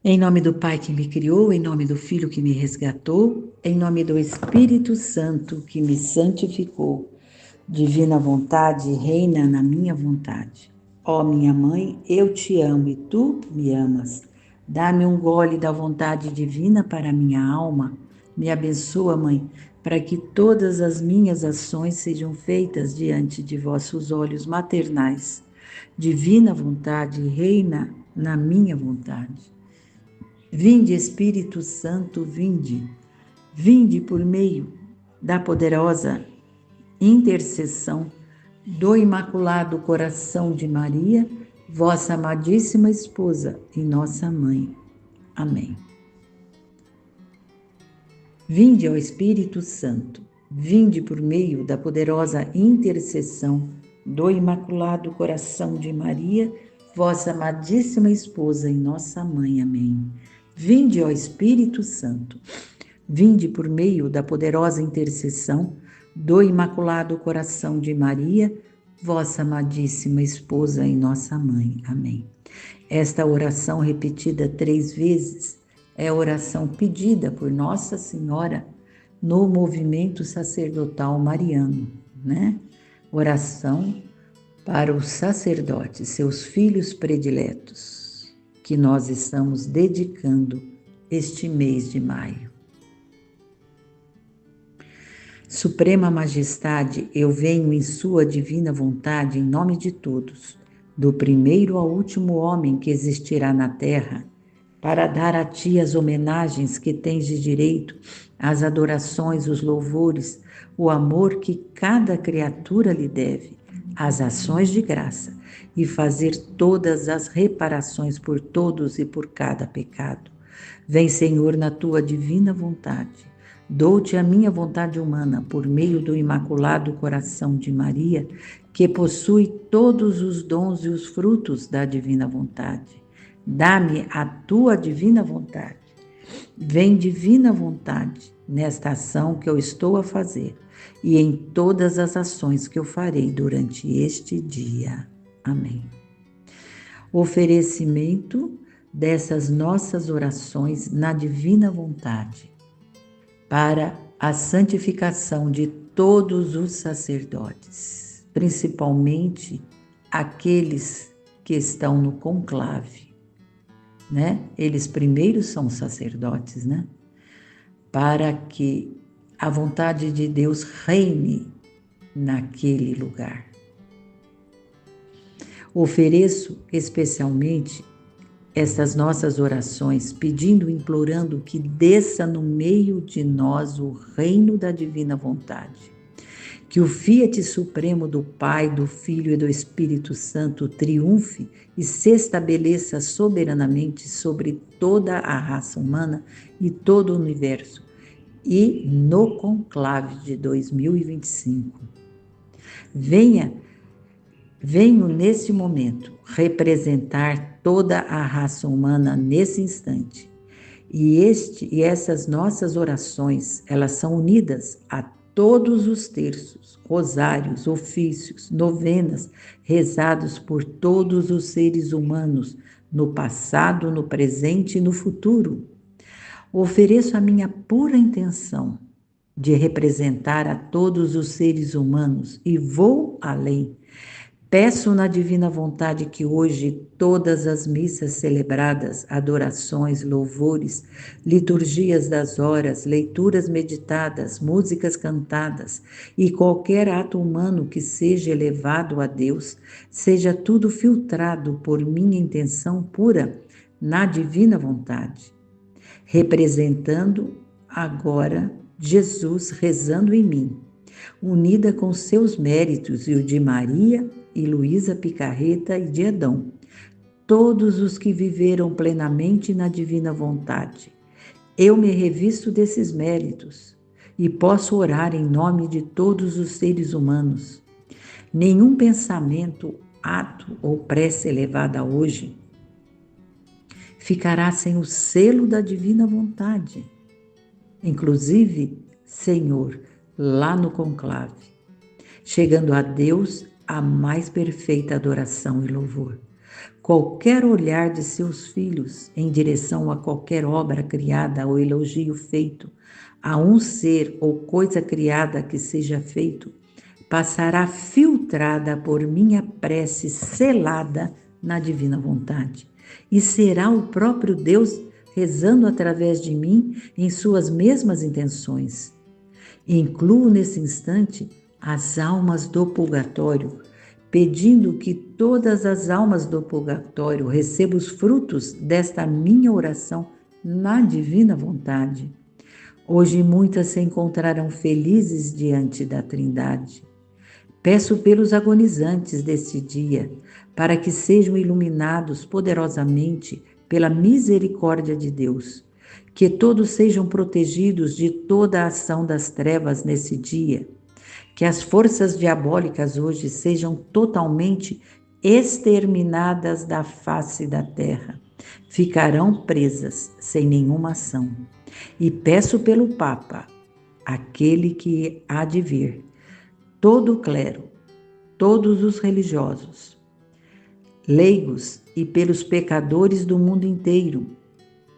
Em nome do Pai que me criou, em nome do Filho que me resgatou, em nome do Espírito Santo que me santificou. Divina vontade, reina na minha vontade. Ó minha mãe, eu te amo e tu me amas. Dá-me um gole da vontade divina para minha alma. Me abençoa, mãe, para que todas as minhas ações sejam feitas diante de vossos olhos maternais. Divina vontade, reina na minha vontade. Vinde, Espírito Santo, vinde. Vinde por meio da poderosa intercessão do Imaculado Coração de Maria, vossa amadíssima esposa e nossa mãe. Amém. Vinde ao Espírito Santo, vinde por meio da poderosa intercessão do Imaculado Coração de Maria, vossa amadíssima esposa e nossa mãe. Amém. Vinde ao Espírito Santo, vinde por meio da poderosa intercessão do Imaculado Coração de Maria, vossa amadíssima esposa e nossa mãe. Amém. Esta oração repetida 3 vezes é a oração pedida por Nossa Senhora no movimento sacerdotal mariano, né? Oração para os sacerdotes, seus filhos prediletos, que nós estamos dedicando este mês de maio. Suprema Majestade, eu venho em sua divina vontade, em nome de todos, do primeiro ao último homem que existirá na terra, para dar a ti as homenagens que tens de direito, as adorações, os louvores, o amor que cada criatura lhe deve, as ações de graça, e fazer todas as reparações por todos e por cada pecado. Vem, Senhor, na tua divina vontade. Dou-te a minha vontade humana por meio do Imaculado Coração de Maria, que possui todos os dons e os frutos da divina vontade. Dá-me a tua divina vontade. Vem, divina vontade, nesta ação que eu estou a fazer e em todas as ações que eu farei durante este dia. Amém. Oferecimento dessas nossas orações na divina vontade, para a santificação de todos os sacerdotes, principalmente aqueles que estão no conclave, né? Eles primeiro são sacerdotes, né? Para que a vontade de Deus reine naquele lugar. Ofereço especialmente estas nossas orações, pedindo, implorando que desça no meio de nós o reino da divina vontade. Que o Fiat Supremo do Pai, do Filho e do Espírito Santo triunfe e se estabeleça soberanamente sobre toda a raça humana e todo o universo, e no conclave de 2025. Venho nesse momento representar toda a raça humana nesse instante. E essas nossas orações, elas são unidas a todos os terços, rosários, ofícios, novenas, rezados por todos os seres humanos, no passado, no presente e no futuro. Ofereço a minha pura intenção de representar a todos os seres humanos e vou além. Peço na divina vontade que hoje todas as missas celebradas, adorações, louvores, liturgias das horas, leituras meditadas, músicas cantadas e qualquer ato humano que seja elevado a Deus, seja tudo filtrado por minha intenção pura na divina vontade, representando agora Jesus rezando em mim, unida com seus méritos e o de Maria e Luísa Picarreta e de Adão, todos os que viveram plenamente na divina vontade. Eu me revisto desses méritos e posso orar em nome de todos os seres humanos. Nenhum pensamento, ato ou prece elevada hoje ficará sem o selo da divina vontade. Inclusive, Senhor, lá no conclave, chegando a Deus a mais perfeita adoração e louvor. qualquer olhar de seus filhos em direção a qualquer obra criada ou elogio feito a um ser ou coisa criada que seja feito, passará filtrada por minha prece selada na divina vontade, e será o próprio Deus rezando através de mim em suas mesmas intenções. Incluo nesse instante as almas do purgatório, pedindo que todas as almas do purgatório recebam os frutos desta minha oração na divina vontade. Hoje muitas se encontrarão felizes diante da Trindade. Peço pelos agonizantes deste dia, para que sejam iluminados poderosamente pela misericórdia de Deus, que todos sejam protegidos de toda a ação das trevas nesse dia, que as forças diabólicas hoje sejam totalmente exterminadas da face da terra, ficarão presas sem nenhuma ação. E peço pelo Papa, aquele que há de vir, todo o clero, todos os religiosos, leigos e pelos pecadores do mundo inteiro,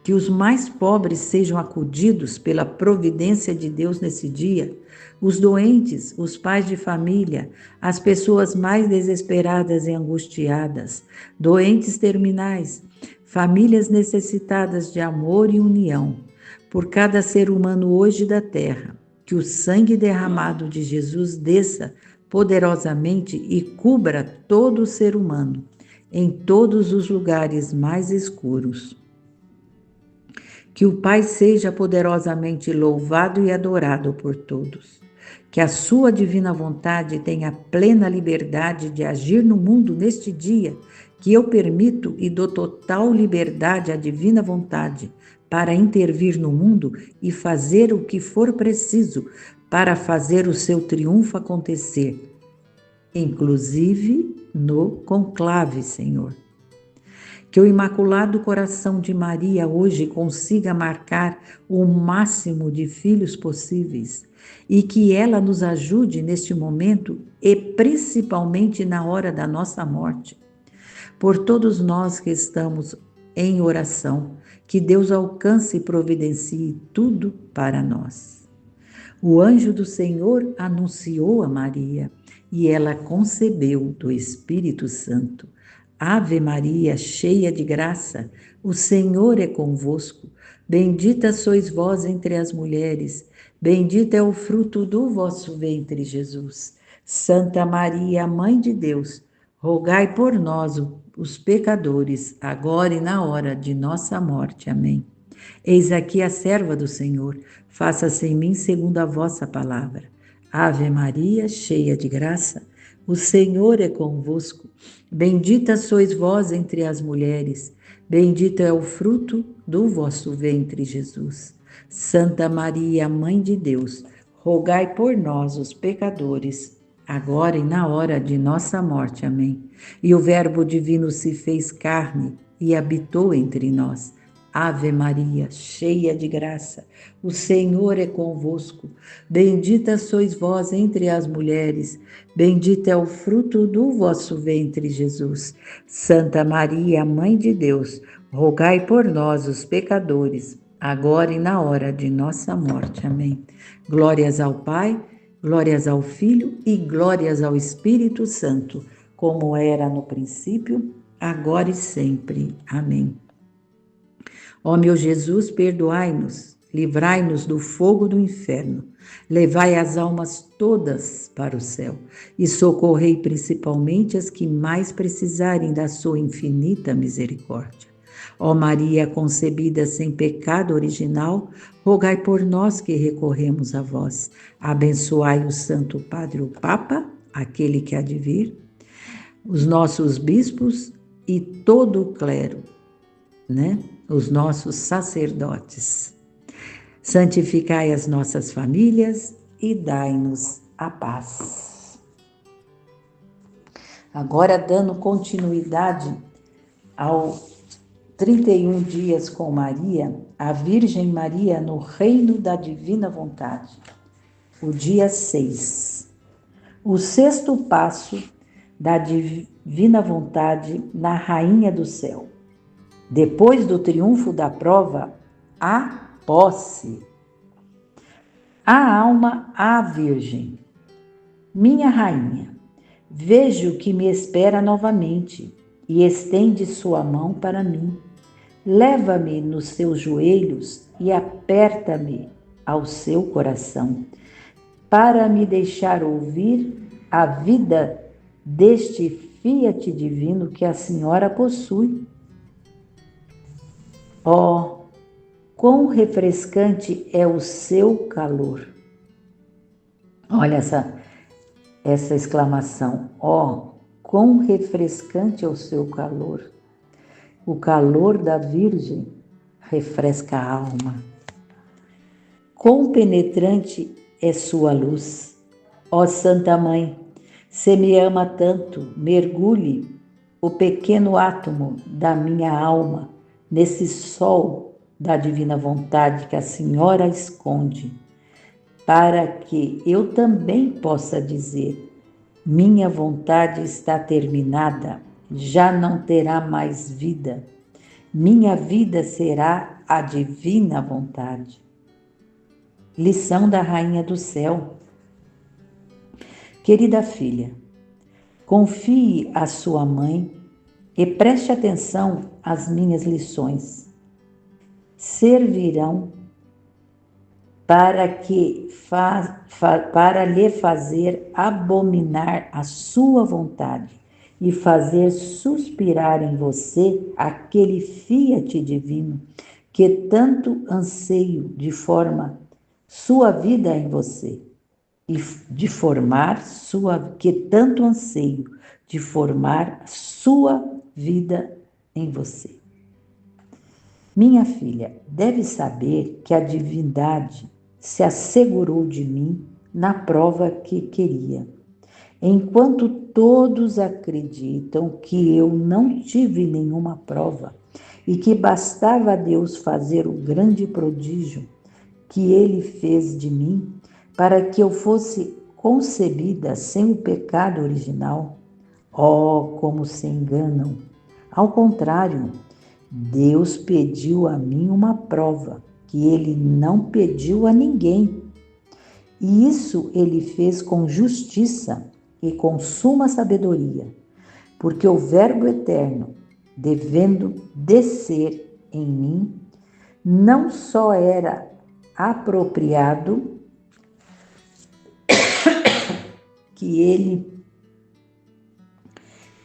que os mais pobres sejam acudidos pela providência de Deus nesse dia, os doentes, os pais de família, as pessoas mais desesperadas e angustiadas, doentes terminais, famílias necessitadas de amor e união, por cada ser humano hoje da terra, que o sangue derramado de Jesus desça poderosamente e cubra todo o ser humano, em todos os lugares mais escuros. Que o Pai seja poderosamente louvado e adorado por todos. Que a sua divina vontade tenha plena liberdade de agir no mundo neste dia, que eu permito e dou total liberdade à divina vontade para intervir no mundo e fazer o que for preciso para fazer o seu triunfo acontecer, inclusive no conclave, Senhor. Que o Imaculado Coração de Maria hoje consiga marcar o máximo de filhos possíveis e que ela nos ajude neste momento e principalmente na hora da nossa morte. Por todos nós que estamos em oração, que Deus alcance e providencie tudo para nós. O anjo do Senhor anunciou a Maria e ela concebeu do Espírito Santo. Ave Maria, cheia de graça, o Senhor é convosco. Bendita sois vós entre as mulheres, bendito é o fruto do vosso ventre, Jesus. Santa Maria, Mãe de Deus, rogai por nós, os pecadores, agora e na hora de nossa morte. Amém. Eis aqui a serva do Senhor, faça-se em mim segundo a vossa palavra. Ave Maria, cheia de graça, o Senhor é convosco. Bendita sois vós entre as mulheres, bendito é o fruto do vosso ventre, Jesus. Santa Maria, Mãe de Deus, rogai por nós, os pecadores, agora e na hora de nossa morte. Amém. E o Verbo divino se fez carne e habitou entre nós. Ave Maria, cheia de graça, o Senhor é convosco. Bendita sois vós entre as mulheres, bendito é o fruto do vosso ventre, Jesus. Santa Maria, Mãe de Deus, rogai por nós, os pecadores, agora e na hora de nossa morte. Amém. Glórias ao Pai, glórias ao Filho e glórias ao Espírito Santo, como era no princípio, agora e sempre. Amém. Ó meu Jesus, perdoai-nos, livrai-nos do fogo do inferno, levai as almas todas para o céu e socorrei principalmente as que mais precisarem da sua infinita misericórdia. Ó Maria concebida sem pecado original, rogai por nós que recorremos a vós. Abençoai o Santo Padre o Papa, aquele que há de vir, os nossos bispos e todo o clero, os nossos sacerdotes. Santificai as nossas famílias e dai-nos a paz. Agora, dando continuidade ao 31 dias com Maria, a Virgem Maria no reino da divina vontade. O dia 6. O sexto passo da divina vontade na Rainha do Céu. Depois do triunfo da prova, a posse. A alma à Virgem. Minha Rainha, vejo que me espera novamente e estende sua mão para mim. Leva-me nos seus joelhos e aperta-me ao seu coração, para me deixar ouvir a vida deste fiat divino que a Senhora possui. Oh, quão refrescante é o seu calor! Olha essa exclamação. Oh, quão refrescante é o seu calor! O calor da Virgem refresca a alma. Quão penetrante é sua luz! Ó Santa Mãe, se me ama tanto, mergulhe o pequeno átomo da minha alma nesse sol da divina vontade que a Senhora esconde, para que eu também possa dizer: minha vontade está terminada, já não terá mais vida. Minha vida será a divina vontade. Lição da Rainha do Céu. Querida filha, confie à sua mãe e preste atenção às minhas lições. Servirão para lhe fazer abominar a sua vontade e fazer suspirar em você aquele fiat divino que tanto anseio de forma sua vida em você e de formar que tanto anseio de formar sua vida em você. Minha filha, deve saber que a divindade se assegurou de mim na prova que queria. Enquanto todos acreditam que eu não tive nenhuma prova e que bastava a Deus fazer o grande prodígio que Ele fez de mim para que eu fosse concebida sem o pecado original, oh, como se enganam! Ao contrário, Deus pediu a mim uma prova que Ele não pediu a ninguém. E isso Ele fez com justiça e com suma sabedoria, porque o Verbo Eterno, devendo descer em mim, não só era apropriado que Ele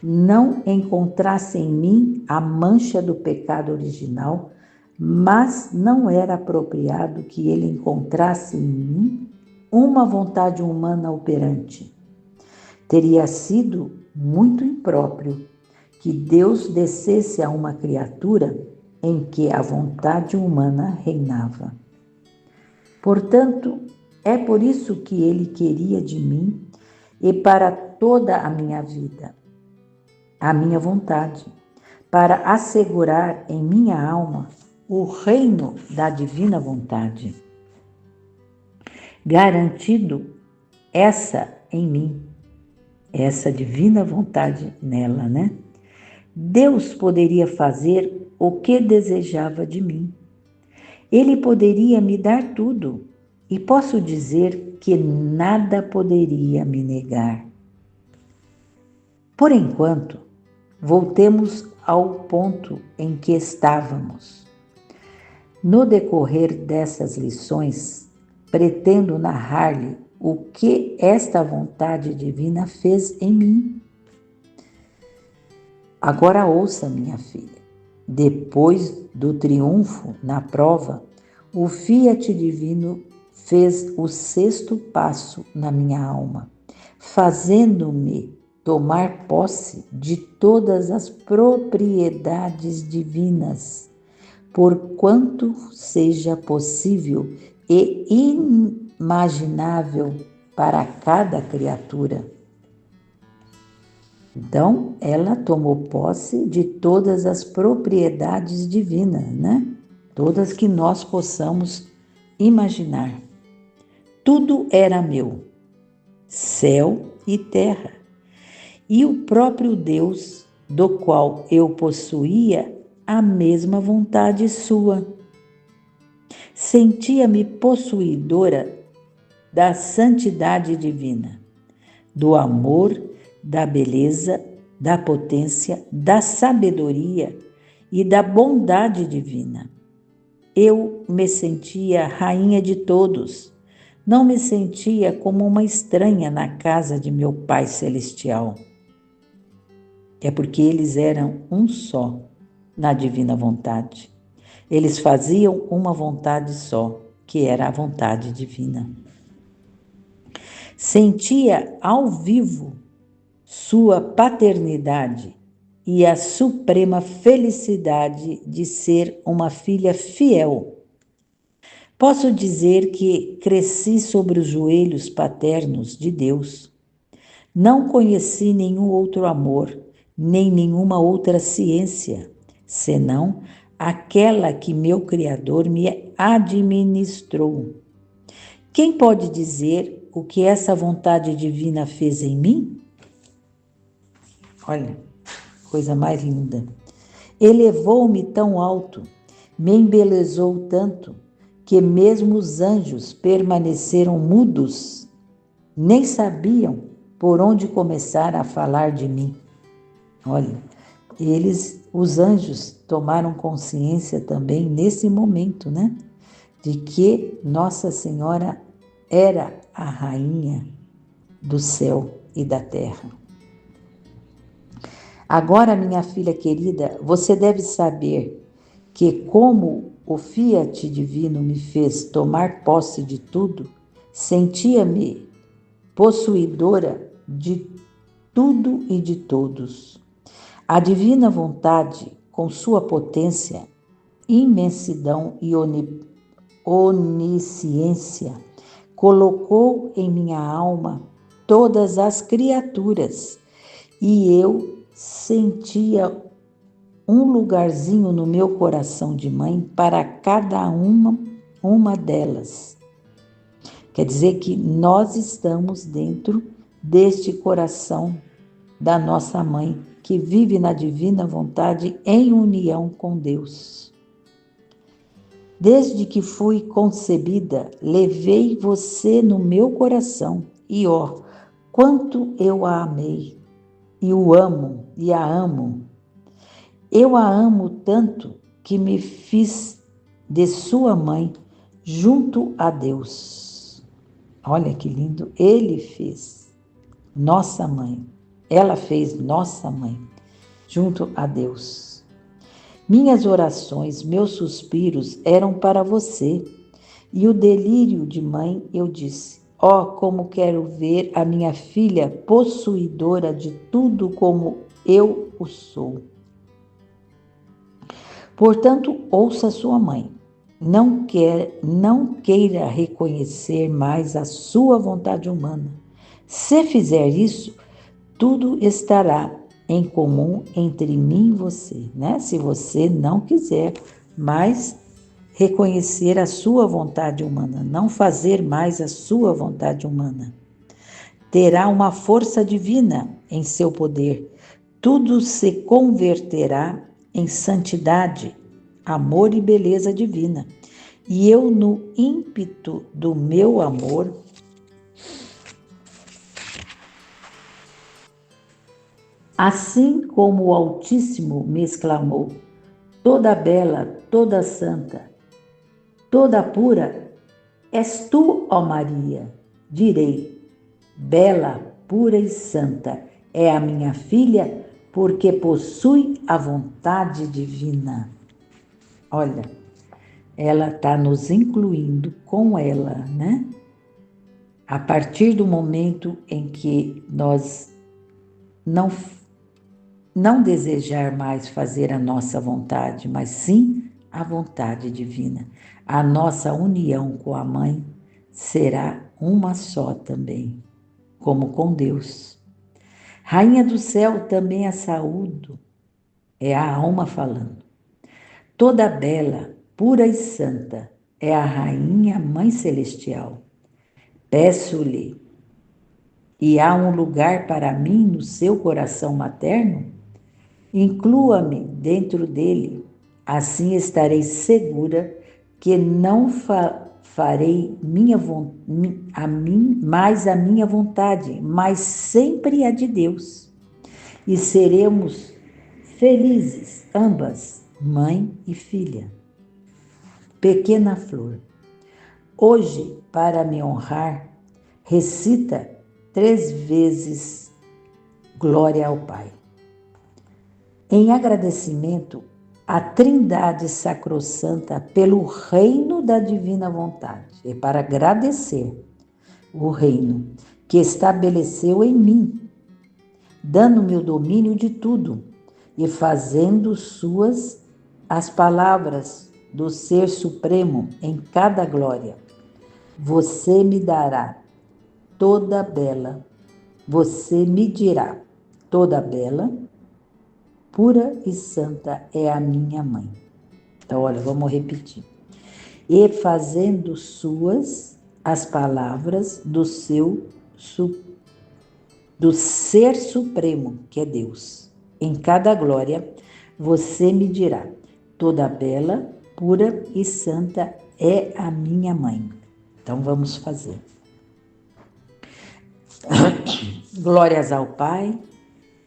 não encontrasse em mim a mancha do pecado original, mas não era apropriado que Ele encontrasse em mim uma vontade humana operante. Teria sido muito impróprio que Deus descesse a uma criatura em que a vontade humana reinava. Portanto, é por isso que Ele queria de mim e para toda a minha vida, a minha vontade, para assegurar em minha alma o reino da divina vontade. Garantido essa em mim, essa divina vontade nela, né? Deus poderia fazer o que desejava de mim. Ele poderia me dar tudo e posso dizer que nada poderia me negar. Por enquanto, voltemos ao ponto em que estávamos. No decorrer dessas lições, pretendo narrar-lhe o que esta vontade divina fez em mim. Agora ouça, minha filha. Depois do triunfo na prova, o fiat divino fez o sexto passo na minha alma, fazendo-me tomar posse de todas as propriedades divinas, por quanto seja possível e imaginável para cada criatura. Então, ela tomou posse de todas as propriedades divinas, né? Todas que nós possamos imaginar. Tudo era meu, céu e terra. e o próprio Deus, do qual eu possuía a mesma vontade sua. Sentia-me possuidora da santidade divina, do amor, da beleza, da potência, da sabedoria e da bondade divina. Eu me sentia rainha de todos, não me sentia como uma estranha na casa de meu Pai Celestial. É porque eles eram um só na divina vontade. Eles faziam uma vontade só, que era a vontade divina. Sentia ao vivo sua paternidade e a suprema felicidade de ser uma filha fiel. Posso dizer que cresci sobre os joelhos paternos de Deus. Não conheci nenhum outro amor, nem nenhuma outra ciência, senão aquela que meu Criador me administrou. Quem pode dizer o que essa vontade divina fez em mim? Olha, coisa mais linda. Elevou-me tão alto, me embelezou tanto, que mesmo os anjos permaneceram mudos, nem sabiam por onde começar a falar de mim. Olha, os anjos, tomaram consciência também nesse momento, né? De que Nossa Senhora era a rainha do céu e da terra. Agora, minha filha querida, você deve saber que como o Fiat divino me fez tomar posse de tudo, sentia-me possuidora de tudo e de todos. A divina vontade, com sua potência, imensidão e onisciência, colocou em minha alma todas as criaturas e eu sentia um lugarzinho no meu coração de mãe para cada uma delas. Quer dizer que nós estamos dentro deste coração da nossa mãe, que vive na divina vontade em união com Deus. Desde que fui concebida, levei você no meu coração e, ó, quanto eu a amei e o amo e a amo. Eu a amo tanto que me fiz de sua mãe junto a Deus. Olha que lindo, ele fez nossa mãe. Ela fez nossa mãe junto a Deus. Minhas orações, meus suspiros eram para você. E o delírio de mãe, eu disse: ó, como quero ver a minha filha possuidora de tudo como eu o sou. Portanto, ouça sua mãe. Não queira reconhecer mais a sua vontade humana. Se fizer isso, tudo estará em comum entre mim e você, né? Se você não quiser mais reconhecer a sua vontade humana, não fazer mais a sua vontade humana, terá uma força divina em seu poder. Tudo se converterá em santidade, amor e beleza divina. E eu, no ímpeto do meu amor, assim como o Altíssimo me exclamou: toda bela, toda santa, toda pura, és tu, ó Maria. Direi: bela, pura e santa é a minha filha, porque possui a vontade divina. Olha, ela está nos incluindo com ela, né? A partir do momento em que nós não desejar mais fazer a nossa vontade, mas sim a vontade divina. A nossa união com a mãe será uma só também, como com Deus. Rainha do céu, também a saúdo, é a alma falando. Toda bela, pura e santa é a rainha mãe celestial. Peço-lhe e há um lugar para mim no seu coração materno? Inclua-me dentro dele, assim estarei segura que não farei mais a minha vontade, mas sempre a de Deus. E seremos felizes, ambas, mãe e filha. Pequena flor, hoje, para me honrar, recita 3 vezes glória ao Pai. Em agradecimento à Trindade Sacrossanta pelo reino da divina vontade. É para agradecer o reino que estabeleceu em mim, dando-me o domínio de tudo e fazendo suas as palavras do Ser Supremo em cada glória. Você me dará toda bela, você me dirá toda bela, pura e santa é a minha mãe. Então, olha, vamos repetir. E fazendo suas as palavras do Ser Supremo, que é Deus. Em cada glória, você me dirá, toda bela, pura e santa é a minha mãe. Então, vamos fazer. Glórias ao Pai,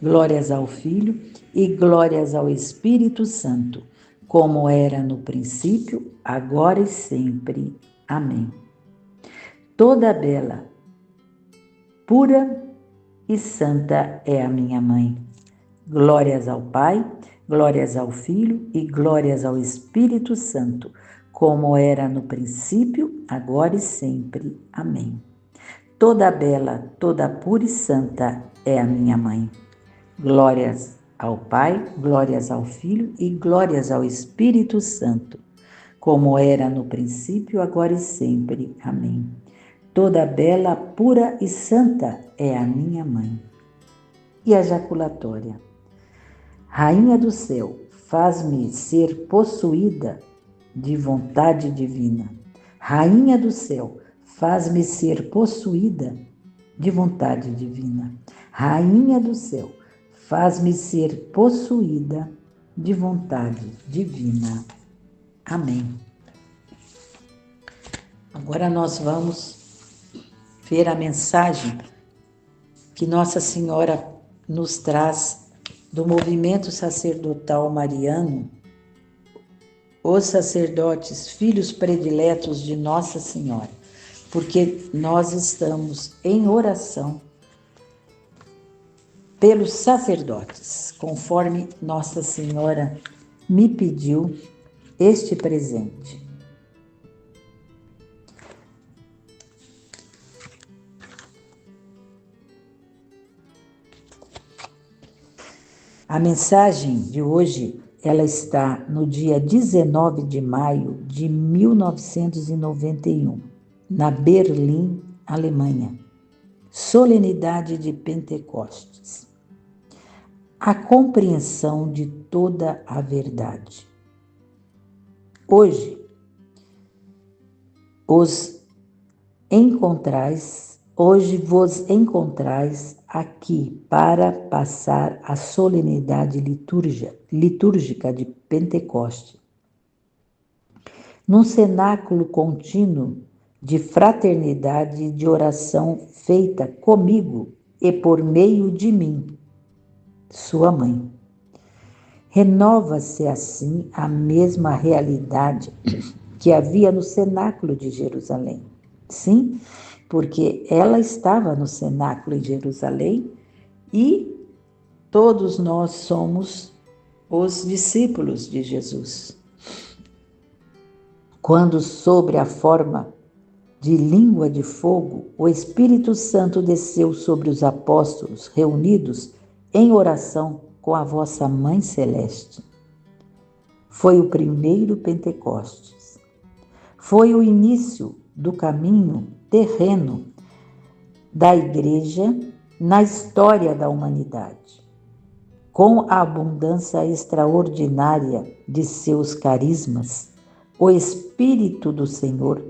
glórias ao Filho e glórias ao Espírito Santo, como era no princípio, agora e sempre. Amém. Toda bela, pura e santa é a minha mãe. Glórias ao Pai, glórias ao Filho e glórias ao Espírito Santo, como era no princípio, agora e sempre. Amém. Toda bela, toda pura e santa é a minha mãe. Glórias ao Pai, glórias ao Filho e glórias ao Espírito Santo, como era no princípio, agora e sempre. Amém. Toda bela, pura e santa é a minha mãe. E a jaculatória. Rainha do céu, faz-me ser possuída de vontade divina. Rainha do céu, faz-me ser possuída de vontade divina. Rainha do céu, faz-me ser possuída de vontade divina. Amém. Agora nós vamos ver a mensagem que Nossa Senhora nos traz do movimento sacerdotal mariano, os sacerdotes, filhos prediletos de Nossa Senhora, porque nós estamos em oração pelos sacerdotes, conforme Nossa Senhora me pediu este presente. A mensagem de hoje, ela está no dia 19 de maio de 1991, na Berlim, Alemanha. Solenidade de Pentecostes. A compreensão de toda a verdade. Hoje vos encontrais aqui para passar a solenidade litúrgica de Pentecoste, num cenáculo contínuo de fraternidade e de oração feita comigo e por meio de mim, sua mãe. Renova-se assim a mesma realidade que havia no cenáculo de Jerusalém. Sim, porque ela estava no cenáculo de Jerusalém e todos nós somos os discípulos de Jesus. Quando, sobre a forma de língua de fogo, o Espírito Santo desceu sobre os apóstolos reunidos em oração com a vossa Mãe Celeste. Foi o primeiro Pentecostes. Foi o início do caminho terreno da Igreja na história da humanidade. Com a abundância extraordinária de seus carismas, o Espírito do Senhor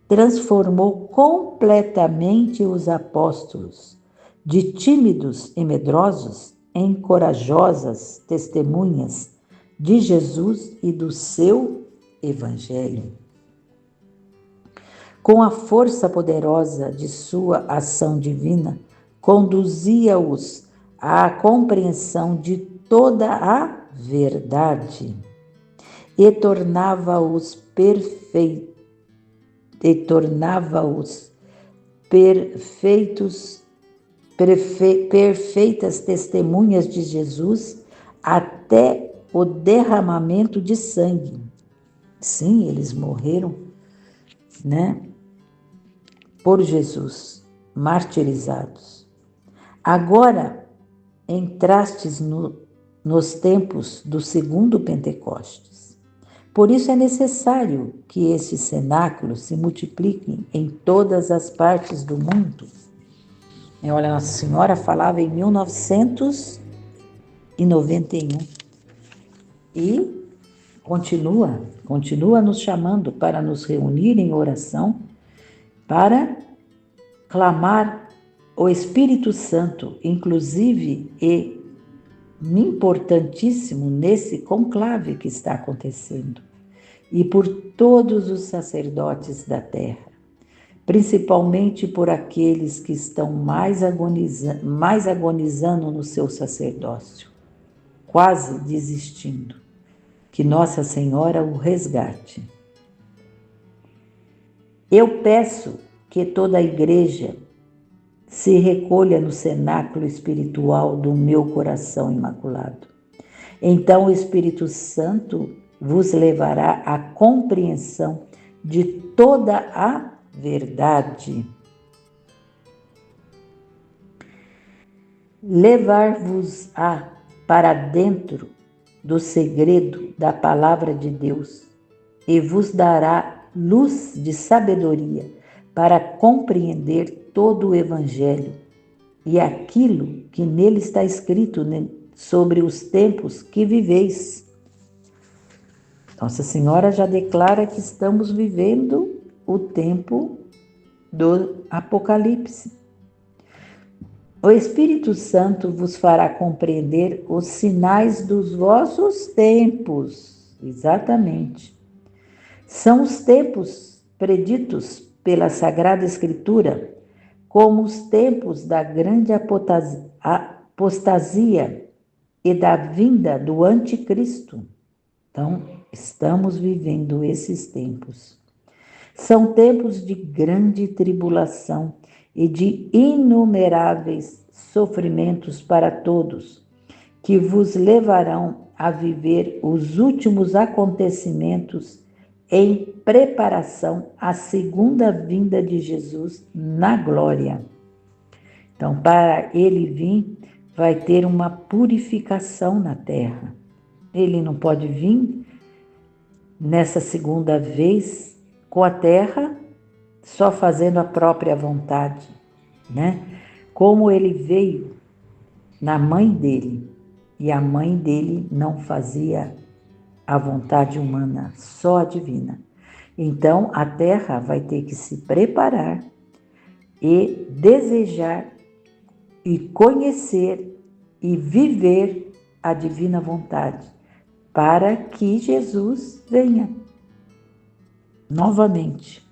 transformou completamente os apóstolos de tímidos e medrosos em corajosas testemunhas de Jesus e do seu Evangelho. Com a força poderosa de sua ação divina, conduzia-os à compreensão de toda a verdade e tornava-os perfeitas testemunhas de Jesus até o derramamento de sangue. Sim, eles morreram, por Jesus, martirizados. Agora entrastes nos tempos do segundo Pentecostes. Por isso é necessário que estes cenáculos se multipliquem em todas as partes do mundo. Olha, Nossa Senhora falava em 1991 e continua nos chamando para nos reunir em oração, para clamar o Espírito Santo, inclusive e importantíssimo nesse conclave que está acontecendo, e por todos os sacerdotes da terra, principalmente por aqueles que estão mais agonizando no seu sacerdócio, quase desistindo. Que Nossa Senhora o resgate. Eu peço que toda a igreja se recolha no cenáculo espiritual do meu coração imaculado. Então o Espírito Santo vos levará à compreensão de toda a verdade. Levar-vos-á para dentro do segredo da palavra de Deus e vos dará luz de sabedoria para compreender todo o Evangelho e aquilo que nele está escrito sobre os tempos que viveis. Nossa Senhora já declara que estamos vivendo o tempo do Apocalipse. O Espírito Santo vos fará compreender os sinais dos vossos tempos. Exatamente. São os tempos preditos pela Sagrada Escritura como os tempos da grande apostasia e da vinda do Anticristo. Então, estamos vivendo esses tempos. São tempos de grande tribulação e de inumeráveis sofrimentos para todos, que vos levarão a viver os últimos acontecimentos em preparação à segunda vinda de Jesus na glória. Então, para ele vir, vai ter uma purificação na terra. Ele não pode vir nessa segunda vez com a terra só fazendo a própria vontade, Como ele veio na mãe dele, e a mãe dele não fazia a vontade humana, só a divina. Então, a terra vai ter que se preparar e desejar e conhecer e viver a divina vontade, para que Jesus venha novamente.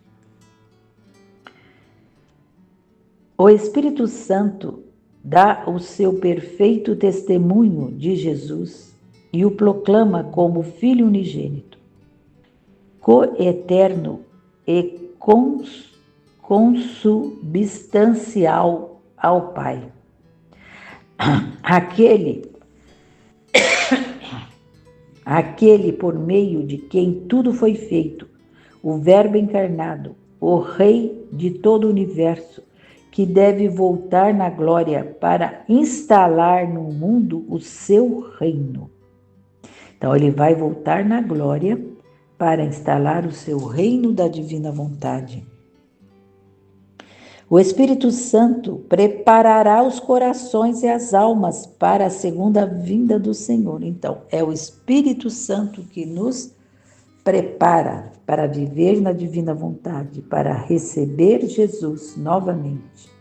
O Espírito Santo dá o seu perfeito testemunho de Jesus e o proclama como Filho unigênito, coeterno e consubstancial ao Pai. Aquele por meio de quem tudo foi feito, o Verbo encarnado, o Rei de todo o universo, que deve voltar na glória para instalar no mundo o seu reino. Então, ele vai voltar na glória para instalar o seu reino da divina vontade. O Espírito Santo preparará os corações e as almas para a segunda vinda do Senhor. Então, é o Espírito Santo que nos prepara para viver na divina vontade, para receber Jesus novamente.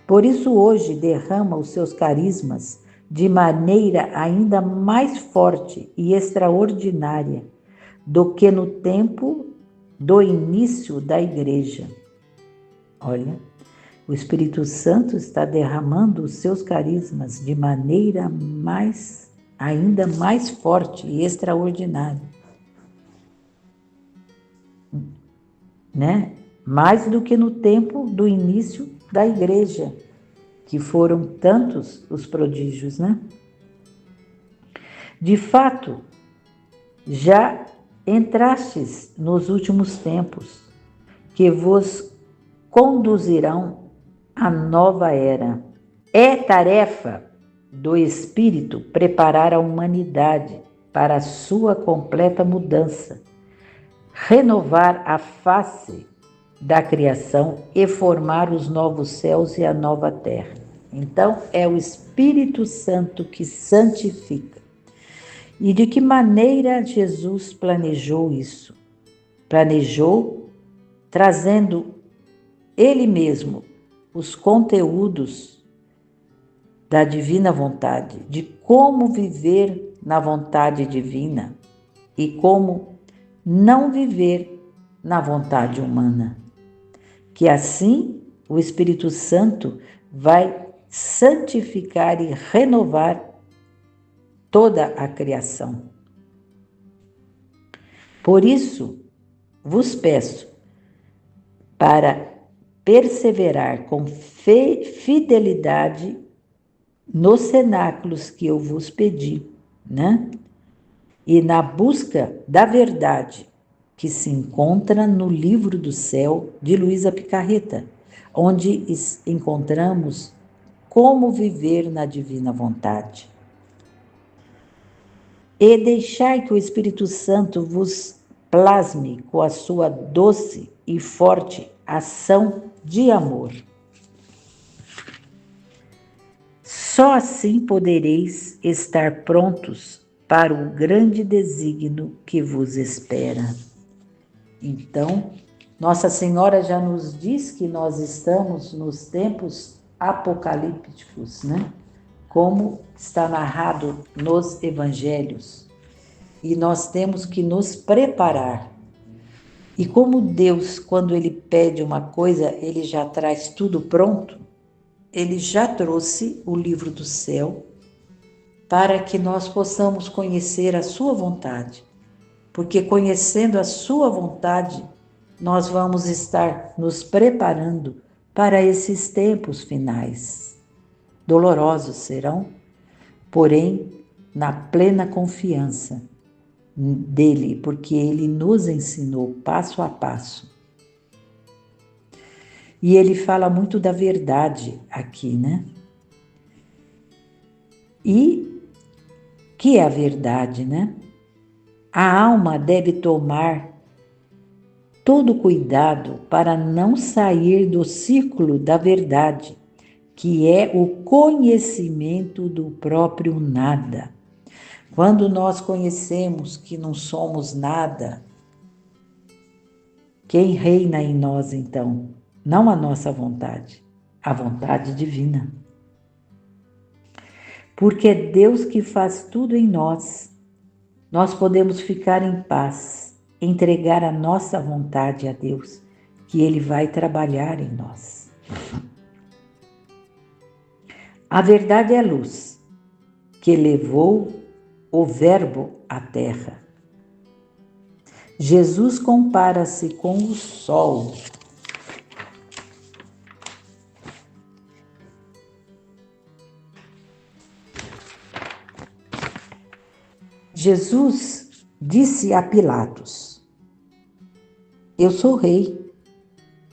Por isso hoje derrama os seus carismas de maneira ainda mais forte e extraordinária do que no tempo do início da igreja. Olha, o Espírito Santo está derramando os seus carismas de maneira ainda mais forte e extraordinária, né? Mais do que no tempo do início da igreja, que foram tantos os prodígios, né? De fato, já entrastes nos últimos tempos, que vos conduzirão à nova era. É tarefa do Espírito preparar a humanidade para a sua completa mudança, renovar a face da criação e formar os novos céus e a nova terra. Então, é o Espírito Santo que santifica. E de que maneira Jesus planejou isso? Planejou trazendo Ele mesmo os conteúdos da divina vontade, de como viver na vontade divina e como não viver na vontade humana. Que assim o Espírito Santo vai santificar e renovar toda a criação. Por isso, vos peço para perseverar com fidelidade nos cenáculos que eu vos pedi, né? E na busca da verdade que se encontra no Livro do Céu de Luísa Picarreta, onde encontramos como viver na divina vontade. E deixai que o Espírito Santo vos plasme com a sua doce e forte ação de amor. Só assim podereis estar prontos para o grande desígnio que vos espera. Então, Nossa Senhora já nos diz que nós estamos nos tempos apocalípticos, né? Como está narrado nos evangelhos. E nós temos que nos preparar. E como Deus, quando Ele pede uma coisa, Ele já traz tudo pronto, Ele já trouxe o livro do céu para que nós possamos conhecer a sua vontade. Porque conhecendo a sua vontade, nós vamos estar nos preparando para esses tempos finais. Dolorosos serão, porém, na plena confiança dele, porque ele nos ensinou passo a passo. E ele fala muito da verdade aqui, né? E que é a verdade, né? A alma deve tomar todo cuidado para não sair do círculo da verdade, que é o conhecimento do próprio nada. Quando nós conhecemos que não somos nada, quem reina em nós então? Não a nossa vontade, a vontade divina. Porque é Deus que faz tudo em nós. Nós podemos ficar em paz, entregar a nossa vontade a Deus, que Ele vai trabalhar em nós. A verdade é a luz, que levou o Verbo à terra. Jesus compara-se com o sol. Jesus disse a Pilatos: eu sou rei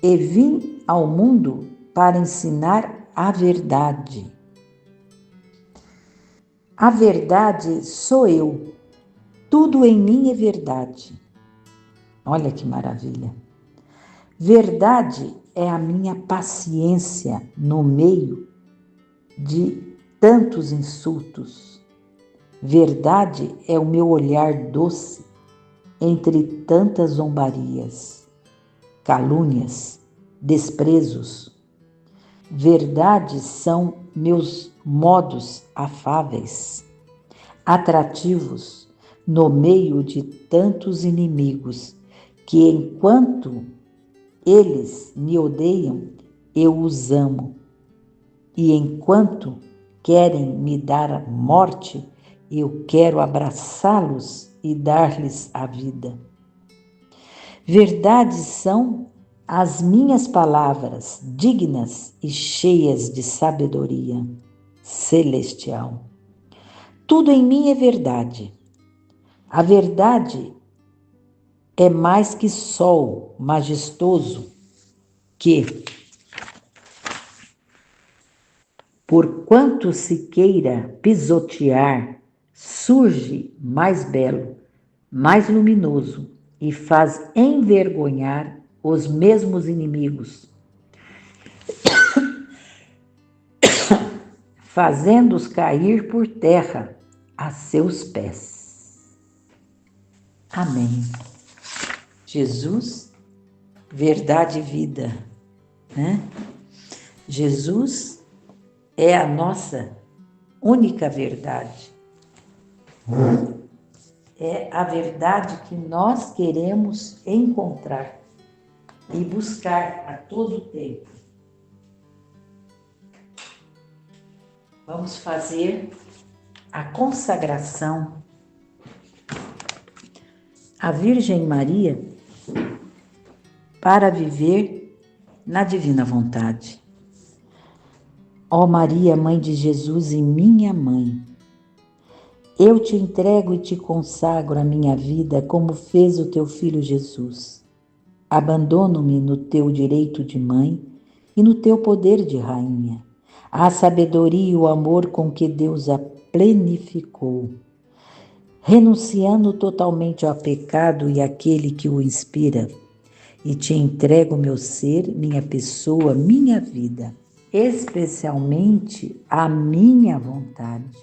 e vim ao mundo para ensinar a verdade. A verdade sou eu, tudo em mim é verdade. Olha que maravilha. Verdade é a minha paciência no meio de tantos insultos. Verdade é o meu olhar doce entre tantas zombarias, calúnias, desprezos. Verdade são meus modos afáveis, atrativos no meio de tantos inimigos, que enquanto eles me odeiam, eu os amo. E enquanto querem me dar a morte, eu quero abraçá-los e dar-lhes a vida. Verdades são as minhas palavras, dignas e cheias de sabedoria celestial. Tudo em mim é verdade. A verdade é mais que sol majestoso que, por quanto se queira pisotear, surge mais belo, mais luminoso e faz envergonhar os mesmos inimigos, fazendo-os cair por terra a seus pés. Amém. Jesus, verdade e vida, né? Jesus é a nossa única verdade. É a verdade que nós queremos encontrar e buscar a todo tempo. Vamos fazer a consagração à Virgem Maria para viver na divina vontade. Ó Maria, Mãe de Jesus e minha mãe, eu te entrego e te consagro a minha vida como fez o teu filho Jesus. Abandono-me no teu direito de mãe e no teu poder de rainha, a sabedoria e o amor com que Deus a plenificou, renunciando totalmente ao pecado e àquele que o inspira, e te entrego meu ser, minha pessoa, minha vida, especialmente a minha vontade,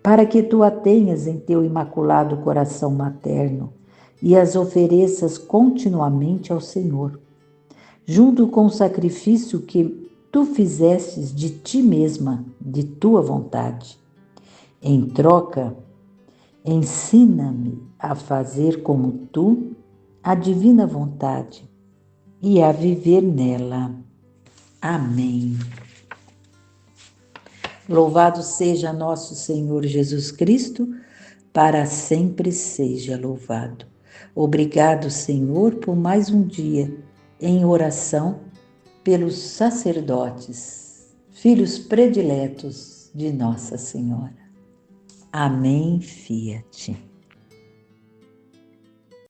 para que tu a tenhas em teu imaculado coração materno e as ofereças continuamente ao Senhor, junto com o sacrifício que tu fizestes de ti mesma, de tua vontade. Em troca, ensina-me a fazer como tu a divina vontade e a viver nela. Amém. Louvado seja nosso Senhor Jesus Cristo, para sempre seja louvado. Obrigado, Senhor, por mais um dia em oração pelos sacerdotes, filhos prediletos de Nossa Senhora. Amém, Fiat.